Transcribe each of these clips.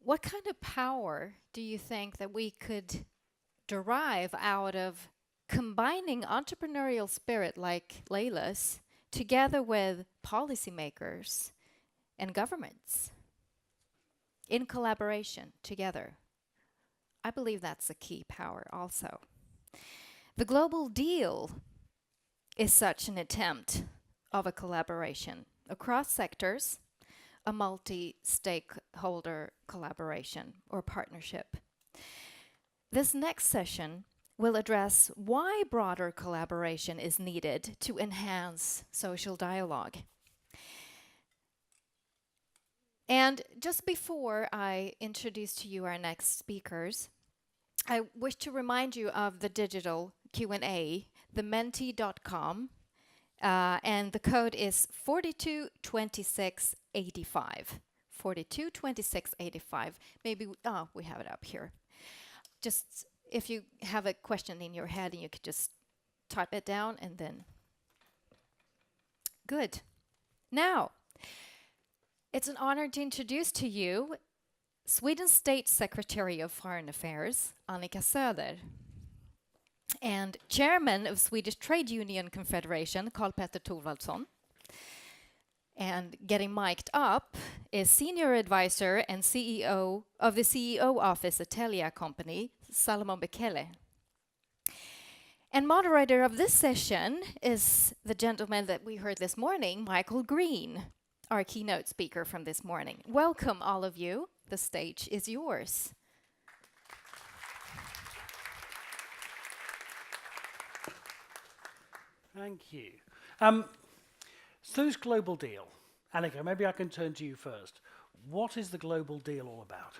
What kind of power do you think that we could derive out of combining entrepreneurial spirit like Layla's together with policymakers and governments in collaboration together? I believe that's a key power also. The global deal is such an attempt of a collaboration across sectors, a multi-stakeholder collaboration or partnership. This next session will address why broader collaboration is needed to enhance social dialogue. And just before I introduce to you our next speakers, I wish to remind you of the digital Q&A, thementi.com, and the code is 422685. 422685. Maybe, we have it up here. Just if you have a question in your head, and you could just type it down and then. Good. Now, it's an honor to introduce to you Sweden's State Secretary of Foreign Affairs, Annika Söder, and Chairman of Swedish Trade Union Confederation, Karl-Petter Thorvaldsson. And getting mic'd up is Senior Advisor and CEO of the CEO Office at Telia Company, Salomon Bekele. And moderator of this session is the gentleman that we heard this morning, Michael Green, our keynote speaker from this morning. Welcome, all of you. The stage is yours. Thank you. So this global deal, Annika, maybe I can turn to you first. What is the global deal all about?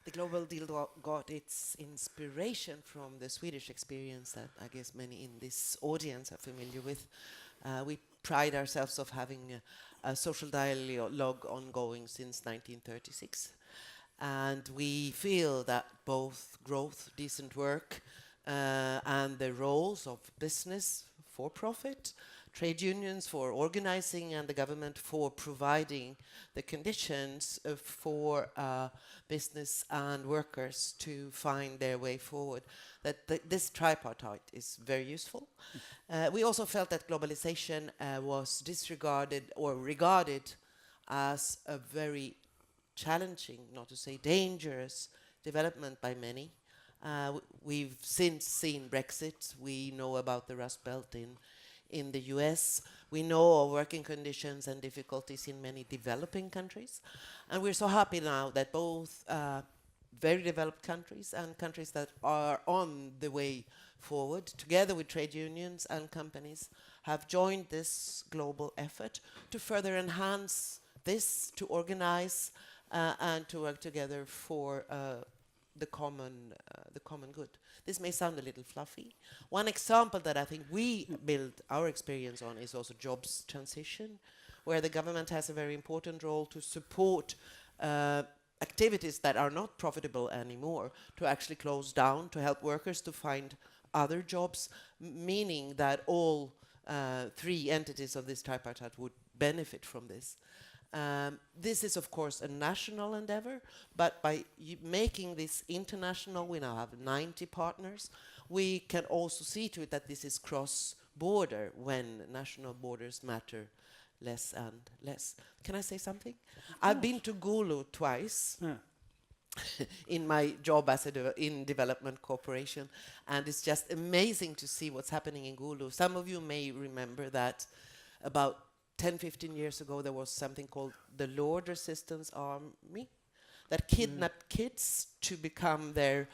The global deal got its inspiration from the Swedish experience that I guess many in this audience are familiar with. We pride ourselves of having a social dialogue ongoing since 1936. And we feel that both growth, decent work, and the roles of business for profit, trade unions for organizing, and the government for providing the conditions for business and workers to find their way forward, that this tripartite is very useful. We also felt that globalization was disregarded or regarded as a very challenging, not to say dangerous, development by many. We've since seen Brexit. We know about the Rust Belt in the US. We know of working conditions and difficulties in many developing countries. And we're so happy now that both very developed countries and countries that are on the way forward, together with trade unions and companies, have joined this global effort to further enhance this, to organize and to work together for the common good. This may sound a little fluffy. One example that I think we build our experience on is also jobs transition, where the government has a very important role to support activities that are not profitable anymore, to actually close down, to help workers to find other jobs, meaning that all three entities of this tripartite would benefit from this. This is, of course, a national endeavor, but by making this international, we now have 90 partners. We can also see to it that this is cross-border when national borders matter less and less. Can I say something? I've been to Gulu twice. Yeah. In my job as in development cooperation, and it's just amazing to see what's happening in Gulu. Some of you may remember that about 10-15 years ago, there was something called the Lord Resistance Army that kidnapped kids to become their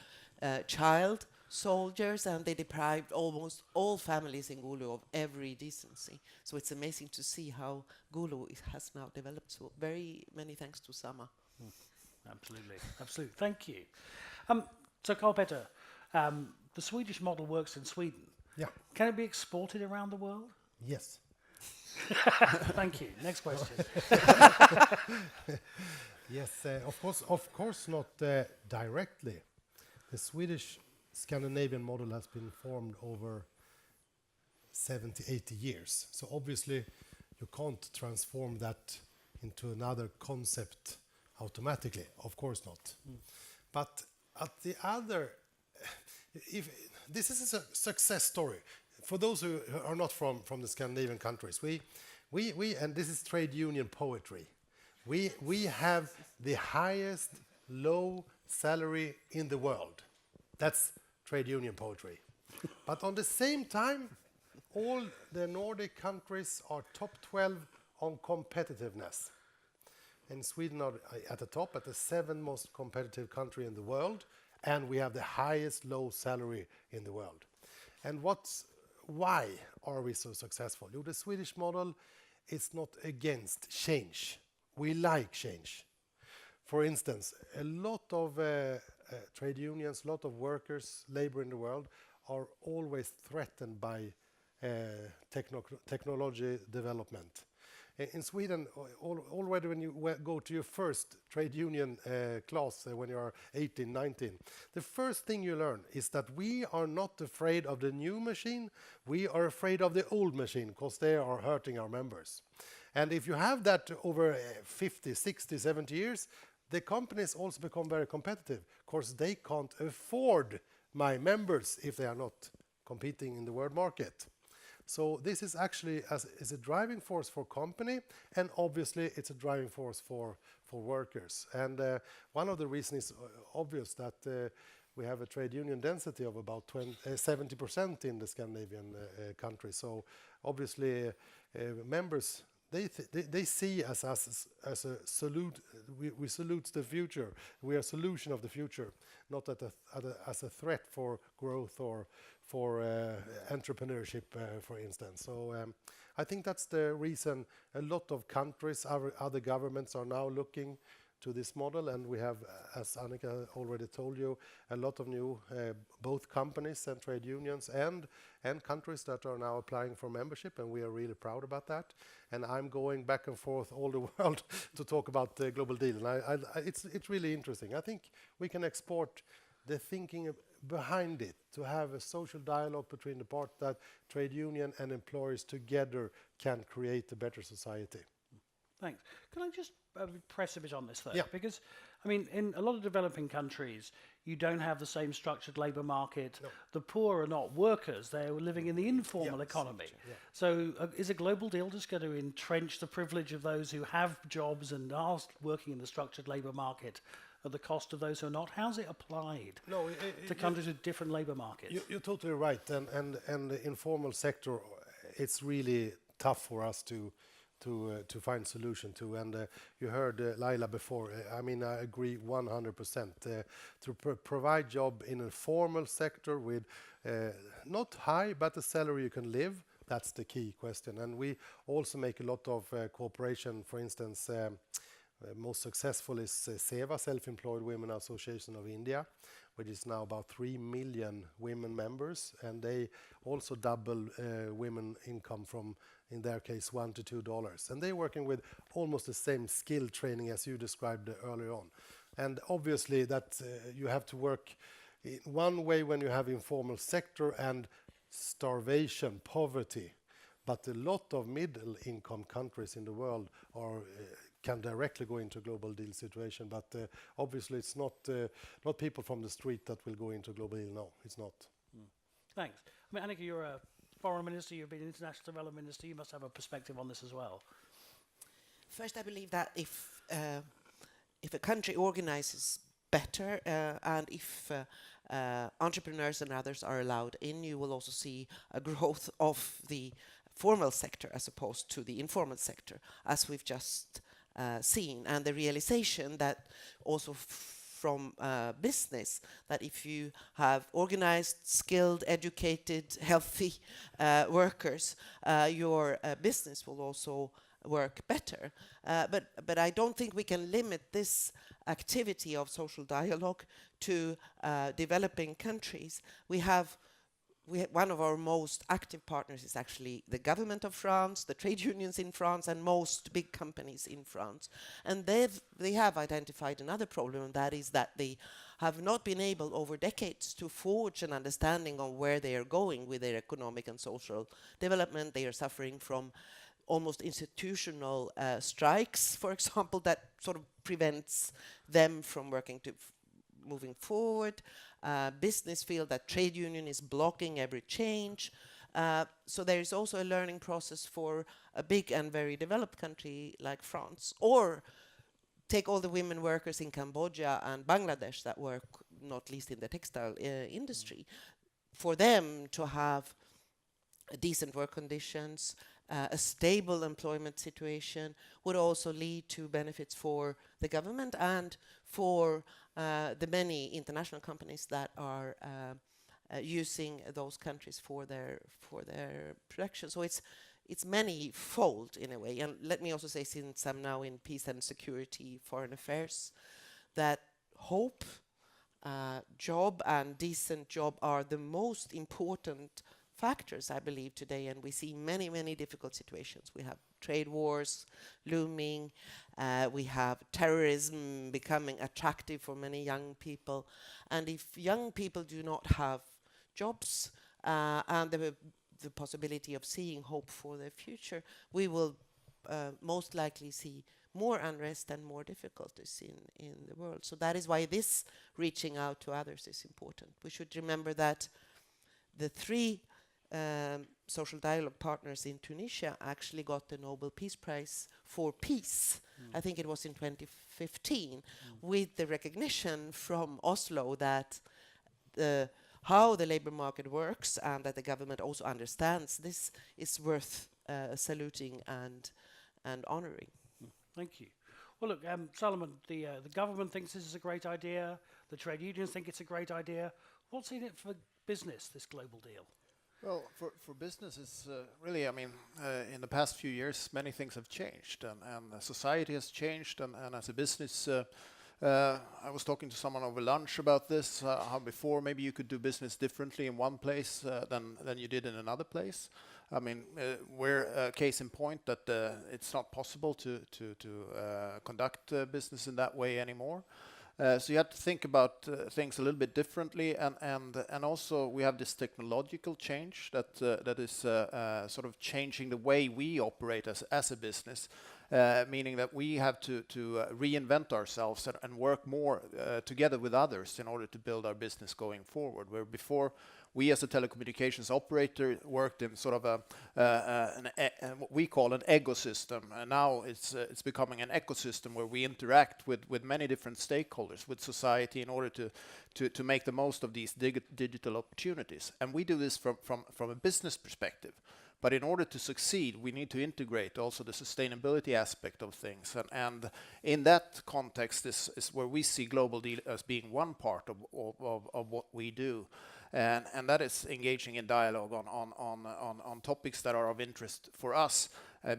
child soldiers, and they deprived almost all families in Gulu of every decency. So it's amazing to see how Gulu has now developed. So very many thanks to Sama. Absolutely, absolutely. Thank you. So Karl-Petter, the Swedish model works in Sweden. Yeah. Can it be exported around the world? Yes. Thank you. Next question. Yes, of course not directly. The Swedish Scandinavian model has been formed over 70, 80 years. So obviously you can't transform that into another concept automatically. Of course not. But at the other, if this is a success story for those who are not from the Scandinavian countries, we and this is trade union poetry. We have the highest low salary in the world. That's trade union poetry. But on the same time, all the Nordic countries are top 12 on competitiveness. And Sweden are at the top, at the 7th most competitive country in the world, and we have the highest low salary in the world. And why are we so successful? The Swedish model is not against change. We like change. For instance, a lot of trade unions, a lot of workers, labor in the world are always threatened by technology development. In Sweden, already when you go to your first trade union class when you are 18, 19, the first thing you learn is that we are not afraid of the new machine, we are afraid of the old machine because they are hurting our members. And if you have that over 50, 60, 70 years, the companies also become very competitive because they can't afford my members if they are not competing in the world market. So this is actually is a driving force for company, and obviously it's a driving force for workers. And one of the reasons is obvious that we have a trade union density of about 70% in the Scandinavian countries. So obviously members, they see us as a salute. We salute the future. We are a solution of the future, not as a threat for growth or for entrepreneurship, for instance. So I think that's the reason a lot of countries, other governments are now looking to this model, and we have, as Annika already told you, a lot of new both companies and trade unions and countries that are now applying for membership, and we are really proud about that. And I'm going back and forth all the world to talk about the global deal, and it's really interesting. I think we can export the thinking behind it to have a social dialogue between the part that trade union and employers together can create a better society. Thanks. Can I just press a bit on this though? Yeah. Because, I mean, in a lot of developing countries, you don't have the same structured labour market. No. The poor are not workers, they're living in the informal economy. Yeah. So is a global deal just going to entrench the privilege of those who have jobs and are working in the structured labour market at the cost of those who are not? How's it applied to countries with different labour markets? You're totally right, and the informal sector, it's really tough for us to find solution to. And you heard Laila before. I mean, I agree 100%. To provide job in a formal sector with not high, but a salary you can live. That's the key question. And we also make a lot of cooperation. For instance, most successful is SEVA, Self-Employed Women Association of India, which is now about 3 million women members, and they also double women income from, in their case, $1 to $2. And they're working with almost the same skill training as you described earlier on. And obviously that you have to work in one way when you have informal sector and starvation, poverty. But a lot of middle income countries in the world are can directly go into global deal situation, but obviously it's not people from the street that will go into global deal. No, it's not. Thanks. I mean, Annika, you're a foreign minister, you've been an international development minister, you must have a perspective on this as well. First, I believe that if a country organizes better and if entrepreneurs and others are allowed in, you will also see a growth of the formal sector as opposed to the informal sector, as we've just seen, and the realization that also from business, that if you have organized, skilled, educated, healthy workers, your business will also work better. But I don't think we can limit this activity of social dialogue to developing countries. One of our most active partners is actually the government of France, the trade unions in France, and most big companies in France. And they have identified another problem, and that is that they have not been able over decades to forge an understanding of where they are going with their economic and social development. They are suffering from almost institutional strikes, for example, that sort of prevents them from moving forward. Business feel that trade union is blocking every change. So there is also a learning process for a big and very developed country like France, or take all the women workers in Cambodia and Bangladesh that work not least in the textile industry, for them to have decent work conditions, a stable employment situation would also lead to benefits for the government and for the many international companies that are using those countries for their production. So it's many-fold in a way. And let me also say, since I'm now in peace and security, foreign affairs, that hope, job and decent job are the most important factors, I believe, today. And we see many, many difficult situations. We have trade wars looming. We have terrorism becoming attractive for many young people. And if young people do not have jobs and the possibility of seeing hope for their future, we will most likely see more unrest and more difficulties in the world. So that is why this reaching out to others is important. We should remember that the three social dialogue partners in Tunisia actually got the Nobel Peace Prize for peace. I think it was in 2015, with the recognition from Oslo that how the labor market works and that the government also understands this is worth saluting and honoring. Thank you. Well, look, Solomon, the government thinks this is a great idea. The trade unions think it's a great idea. What's in it for business, this global deal? Well, for business, it's really, I mean, in the past few years, many things have changed, and society has changed, and as a business, I was talking to someone over lunch about this, how before maybe you could do business differently in one place than you did in another place. I mean, we're a case in point that it's not possible to conduct business in that way anymore. So you have to think about things a little bit differently, and also we have this technological change that is sort of changing the way we operate as a business, meaning that we have to reinvent ourselves and work more together with others in order to build our business going forward. Where before we as a telecommunications operator worked in sort of what we call an ecosystem, and now it's becoming an ecosystem where we interact with many different stakeholders, with society, in order to make the most of these digital opportunities. And we do this from a business perspective. But in order to succeed, we need to integrate also the sustainability aspect of things. And in that context is where we see Global Deal as being one part of what we do. And that is engaging in dialogue on topics that are of interest for us,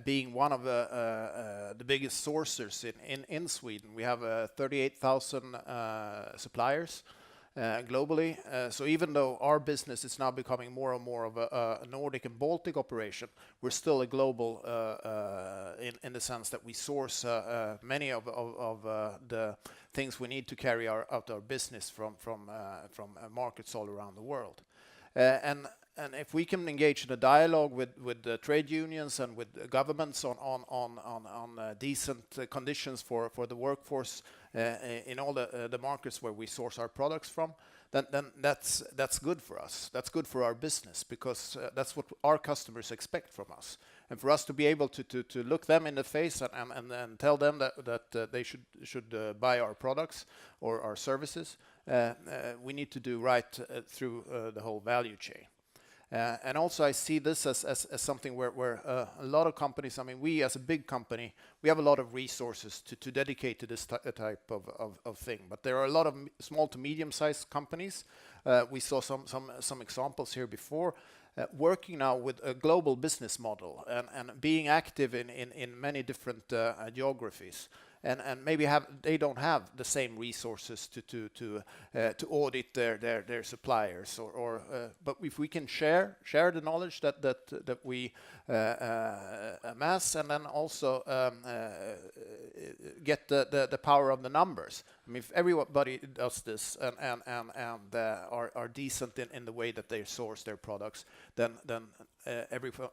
being one of the biggest sources in Sweden. We have 38,000 suppliers globally. So even though our business is now becoming more and more of a Nordic and Baltic operation, we're still a global in the sense that we source many of the things we need to carry out our business from markets all around the world. And if we can engage in a dialogue with the trade unions and with governments on decent conditions for the workforce in all the markets where we source our products from, then that's good for us. That's good for our business, because that's what our customers expect from us. And for us to be able to look them in the face and tell them that they should buy our products or our services, we need to do right through the whole value chain. And also I see this as something where a lot of companies, I mean, we as a big company, we have a lot of resources to dedicate to this type of thing. But there are a lot of small to medium-sized companies. We saw some examples here before, working now with a global business model and being active in many different geographies. And maybe they don't have the same resources to audit their suppliers, but if we can share the knowledge that we amass, and then also get the power of the numbers. I mean, if everybody does this and are decent in the way that they source their products, then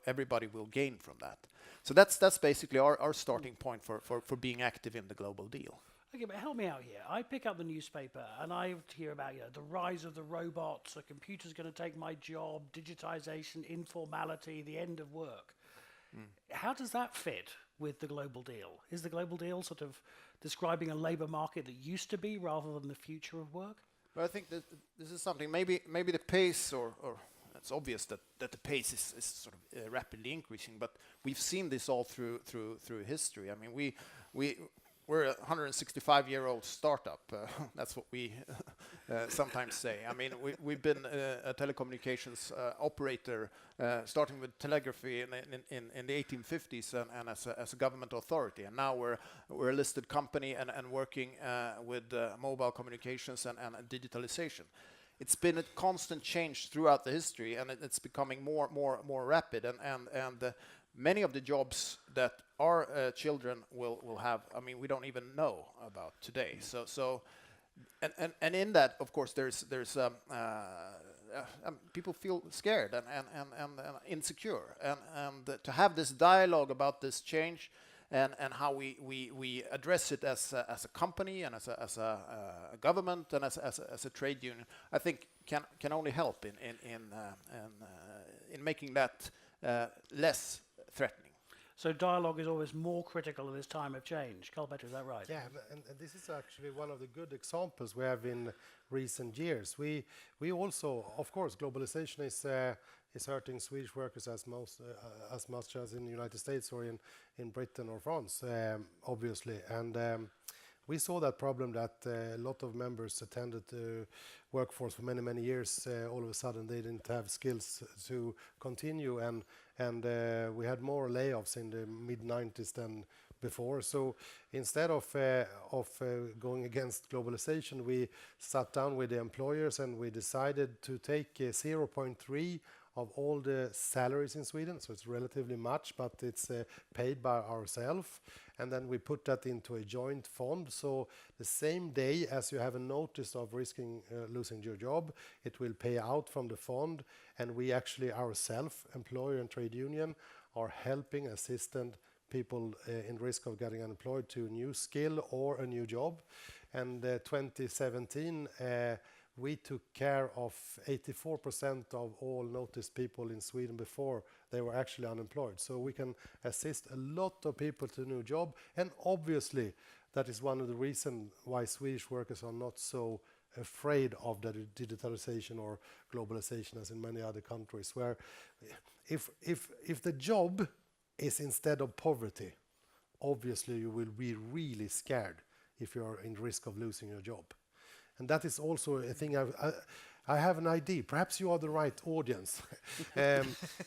everybody will gain from that. So that's basically our starting point for being active in the global deal. Okay, but help me out here. I pick up the newspaper and I hear about the rise of the robots, a computer's going to take my job, digitization, informality, the end of work. How does that fit with the global deal? Is the global deal sort of describing a labor market that used to be rather than the future of work? But I think that this is something, maybe the pace, or it's obvious that the pace is sort of rapidly increasing, but we've seen this all through history. I mean, we're a 165-year-old startup. That's what we sometimes say. I mean, we've been a telecommunications operator, starting with telegraphy in the 1850s and as a government authority. And now we're a listed company and working with mobile communications and digitalization. It's been a constant change throughout the history, and it's becoming more rapid. And many of the jobs that our children will have, I mean, we don't even know about today. So, and in that, of course, there's people feel scared and insecure, and to have this dialogue about this change and how we address it as a company and as a government and as a trade union, I think can only help in making that less threatening. So dialogue is always more critical in this time of change. Carl-Petter, is that right? Yeah, and this is actually one of the good examples we have in recent years. We also, of course, globalization is hurting Swedish workers as much as in the United States or in Britain or France, obviously. And we saw that problem that a lot of members attended the workforce for many years. All of a sudden, they didn't have skills to continue, and we had more layoffs in the mid-90s than before. So instead of going against globalization, we sat down with the employers and we decided to take 0.3 of all the salaries in Sweden, so it's relatively much, but it's paid by ourselves, and then we put that into a joint fund. So the same day as you have a notice of risking losing your job, it will pay out from the fund, and we actually ourselves, employer and trade union, are helping assistant people in risk of getting unemployed to a new skill or a new job. And 2017 we took care of 84% of all noticed people in Sweden before they were actually unemployed. So we can assist a lot of people to a new job. And obviously, that is one of the reasons why Swedish workers are not so afraid of the digitalization or globalization as in many other countries, where if the job is instead of poverty, obviously you will be really scared if you are in risk of losing your job. And that is also a thing I have an idea. Perhaps you are the right audience.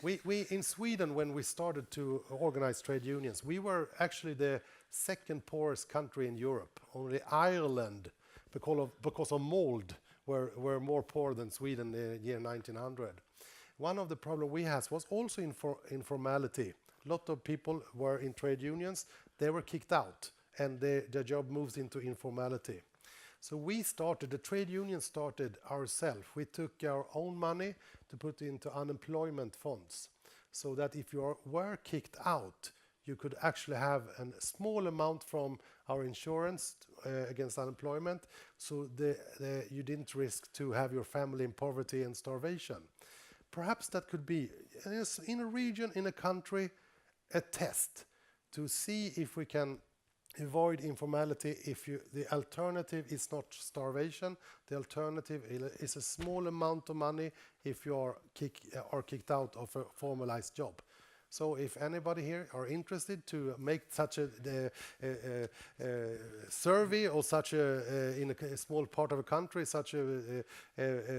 We in Sweden, when we started to organize trade unions, we were actually the second poorest country in Europe. Only Ireland, because of mold, were more poor than Sweden in the year 1900. One of the problems we had was also informality. A lot of people were in trade unions. They were kicked out, and their job moves into informality. So the trade union started ourselves. We took our own money to put into unemployment funds, so that if you were kicked out, you could actually have a small amount from our insurance against unemployment, so you didn't risk to have your family in poverty and starvation. Perhaps that could be, in a region, in a country, a test to see if we can avoid informality. The alternative is not starvation. The alternative is a small amount of money if you are kicked out of a formalized job. So if anybody here are interested to make such a survey or such in a small part of a country, such a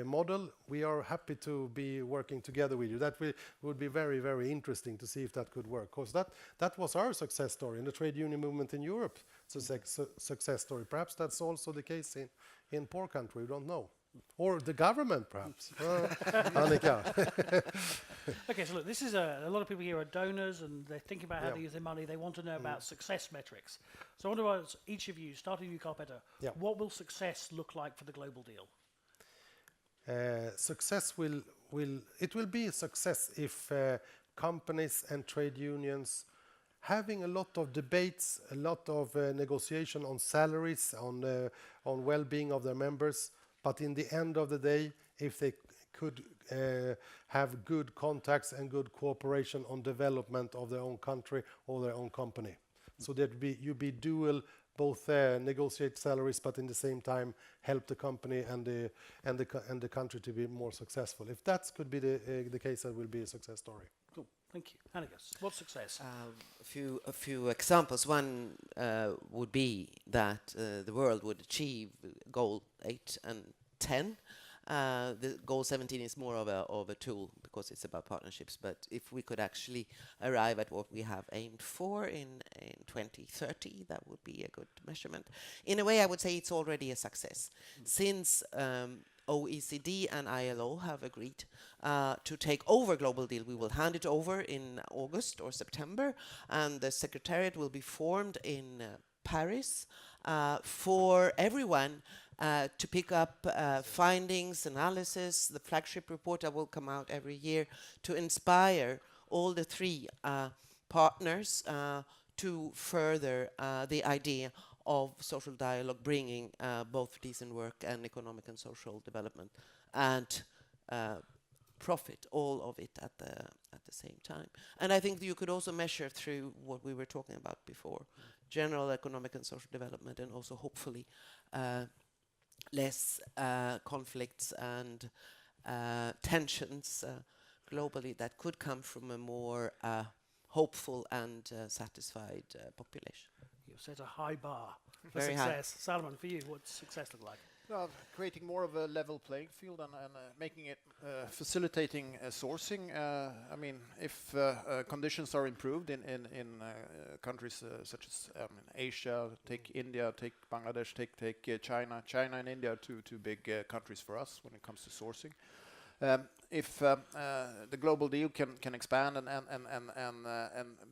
model, we are happy to be working together with you. That would be very interesting to see if that could work. Because that was our success story in the trade union movement in Europe. It's a success story. Perhaps that's also the case in poor country. We don't know. Or the government, perhaps. Annika. Okay, so look, this is a lot of people here are donors and they're thinking about how to use their money. They want to know about success metrics. So I wonder what each of you, starting with you, Carl-Petter, what will success look like for the global deal? Success will be a success if companies and trade unions having a lot of debates, a lot of negotiation on salaries, on well-being of their members. But in the end of the day, if they could have good contacts and good cooperation on development of their own country or their own company, so that you be dual, both negotiate salaries, but in the same time help the company and the country to be more successful. If that could be the case, that will be a success story. Cool. Thank you. Annigas, what's success? A few examples. One would be that the world would achieve goal 8 and 10. The goal 17 is more of a tool because it's about partnerships. But if we could actually arrive at what we have aimed for in 2030, that would be a good measurement. In a way, I would say it's already a success. Since OECD and ILO have agreed to take over Global Deal. We will hand it over in August or September, and the secretariat will be formed in Paris for everyone to pick up findings, analysis, the flagship report that will come out every year to inspire all the three partners to further the idea of social dialogue, bringing both decent work and economic and social development and profit, all of it at the same time. And I think you could also measure through what we were talking about before, general economic and social development, and also hopefully less conflicts and tensions globally that could come from a more hopeful and satisfied population. You've set a high bar for Very high. success. Salomon, for you, what's success look like? Creating more of a level playing field and making it facilitating sourcing. I mean, if conditions are improved in countries such as Asia, take India, take Bangladesh, take China. China and India are two big countries for us when it comes to sourcing. If the global deal can expand and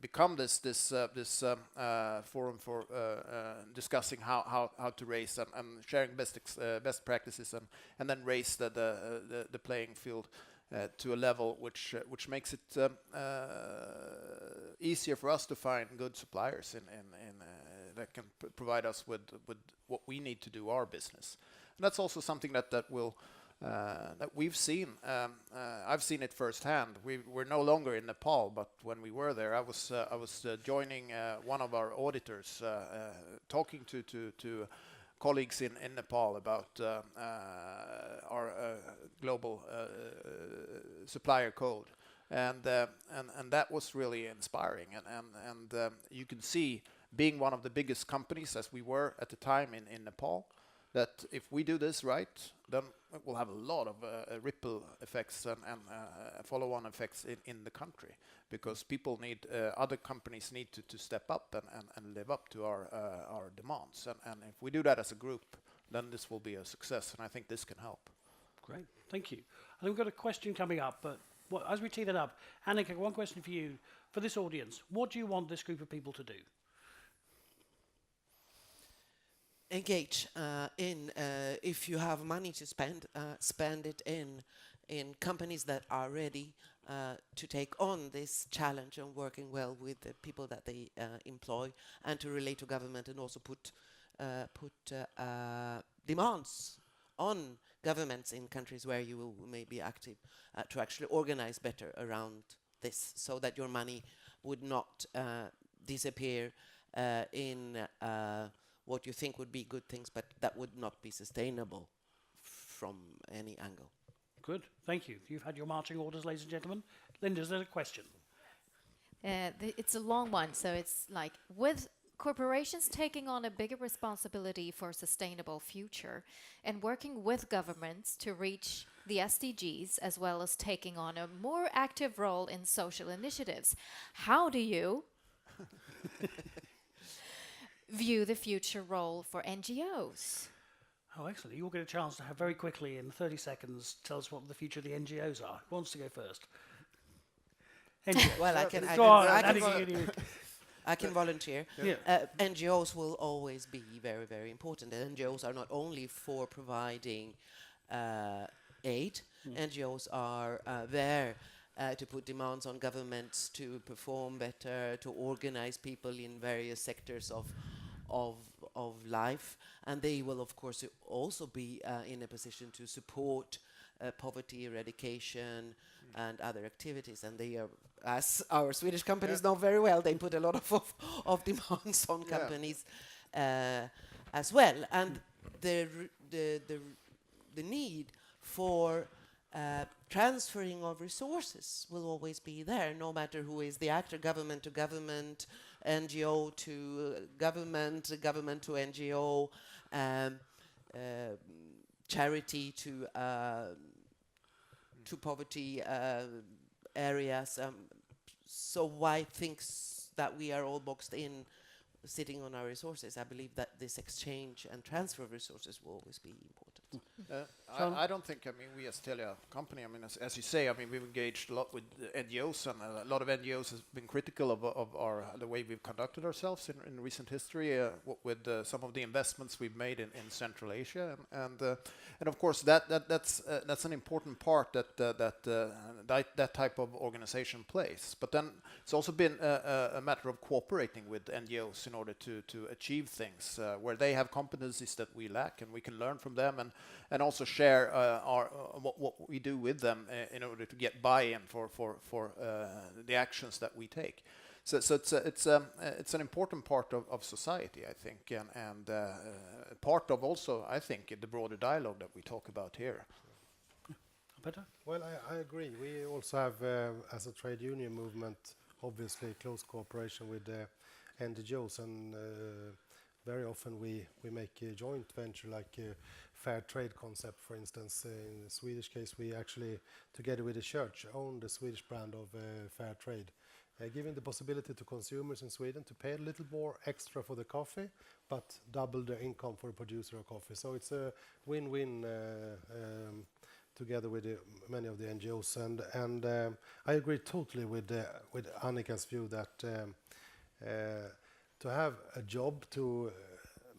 become this forum for discussing how to raise and sharing best practices and then raise the playing field to a level which makes it easier for us to find good suppliers that can provide us with what we need to do our business. And that's also something that will. That we've seen. I've seen it firsthand. We're no longer in Nepal, but when we were there, I was joining one of our auditors, talking to colleagues in Nepal about our global supplier code, and that was really inspiring. And you can see, being one of the biggest companies as we were at the time in Nepal, that if we do this right, then it will have a lot of ripple effects and follow-on effects in the country, because people need, other companies need to step up and live up to our demands. And if we do that as a group, then this will be a success, and I think this can help. Great, thank you. I think we've got a question coming up, but as we tee that up, Annika, one question for you. For this audience, what do you want this group of people to do? Engage if you have money to spend it in companies that are ready to take on this challenge of working well with the people that they employ, and to relate to government, and also put demands on governments in countries where you may be active to actually organize better around this, so that your money would not disappear in what you think would be good things, but that would not be sustainable from any angle. Good, thank you. You've had your marching orders, ladies and gentlemen. Linda, is there a question? It's a long one, so it's like, with corporations taking on a bigger responsibility for a sustainable future and working with governments to reach the SDGs, as well as taking on a more active role in social initiatives, how do you view the future role for NGOs? Oh, excellent. You'll get a chance to have very quickly, in 30 seconds, tell us what the future of the NGOs are. Who wants to go first? NGOs. Well, I can volunteer. Yeah. NGOs will always be very, very important. And NGOs are not only for providing aid. NGOs are there to put demands on governments to perform better, to organize people in various sectors of life, and they will of course also be in a position to support poverty eradication and other activities, and they are, as our Swedish companies know very well, they put a lot of demands on companies as well, and the need for transferring of resources will always be there, no matter who is the actor, government to government, NGO to government, government to NGO, charity to poverty areas. So why thinks that we are all boxed in, sitting on our resources? I believe that this exchange and transfer of resources will always be important. I don't think, I mean, we as Telia company, I mean, as you say, I mean, we've engaged a lot with NGOs, and a lot of NGOs has been critical of the way we've conducted ourselves in recent history, with some of the investments we've made in Central Asia, and of course that's an important part that type of organization plays. But then it's also been a matter of cooperating with NGOs in order to achieve things where they have competencies that we lack, and we can learn from them and also share what we do with them in order to get buy-in for the actions that we take. So it's an important part of society, I think, and part of also, I think, the broader dialogue that we talk about here. Peter? Well, I agree. We also have, as a trade union movement, obviously close cooperation with NGOs, and very often we make a joint venture, like a fair trade concept, for instance. In the Swedish case, we actually, together with the church, own the Swedish brand of fair trade, giving the possibility to consumers in Sweden to pay a little more extra for the coffee, but double the income for a producer of coffee. So it's a win-win together with many of the NGOs. And I agree totally with Annika's view that to have a job, to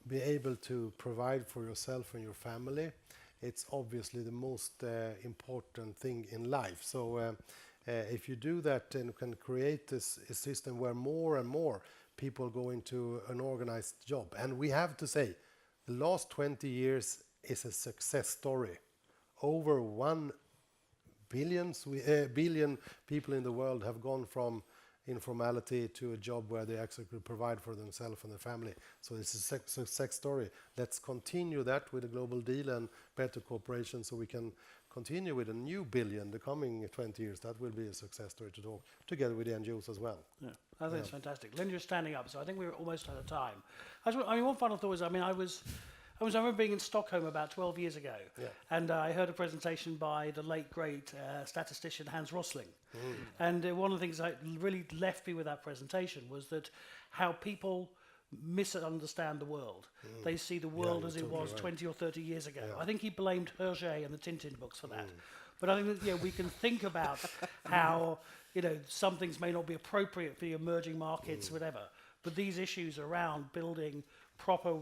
be able to provide for yourself and your family, it's obviously the most important thing in life. So if you do that and can create a system where more and more people go into an organized job, and we have to say, the last 20 years is a success story. Over 1 billion people in the world have gone from informality to a job where they actually could provide for themselves and their family. So it's a success story. Let's continue that with a global deal and better cooperation, so we can continue with a new billion the coming 20 years. That will be a success story to talk together with the NGOs as well. Yeah, I think it's fantastic. Linda is standing up, so I think we're almost out of time. I mean, one final thought is, I mean, I remember being in Stockholm about 12 years ago, and I heard a presentation by the late, great statistician Hans Rosling. And one of the things that really left me with that presentation was that how people misunderstand the world. They see the world as it was 20 or 30 years ago. I think he blamed Hergé and the Tintin books for that. But I think that we can think about how some things may not be appropriate for the emerging markets, whatever. But these issues around building proper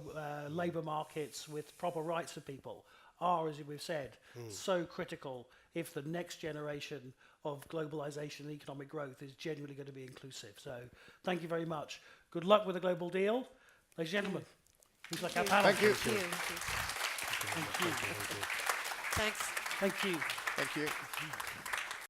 labour markets with proper rights for people are, as we've said, so critical if the next generation of globalisation and economic growth is genuinely going to be inclusive. So thank you very much. Good luck with the global deal. Ladies and gentlemen, looks like our panel. Thank you. Thank you. Thank you. Thanks. Thank you. Thank you.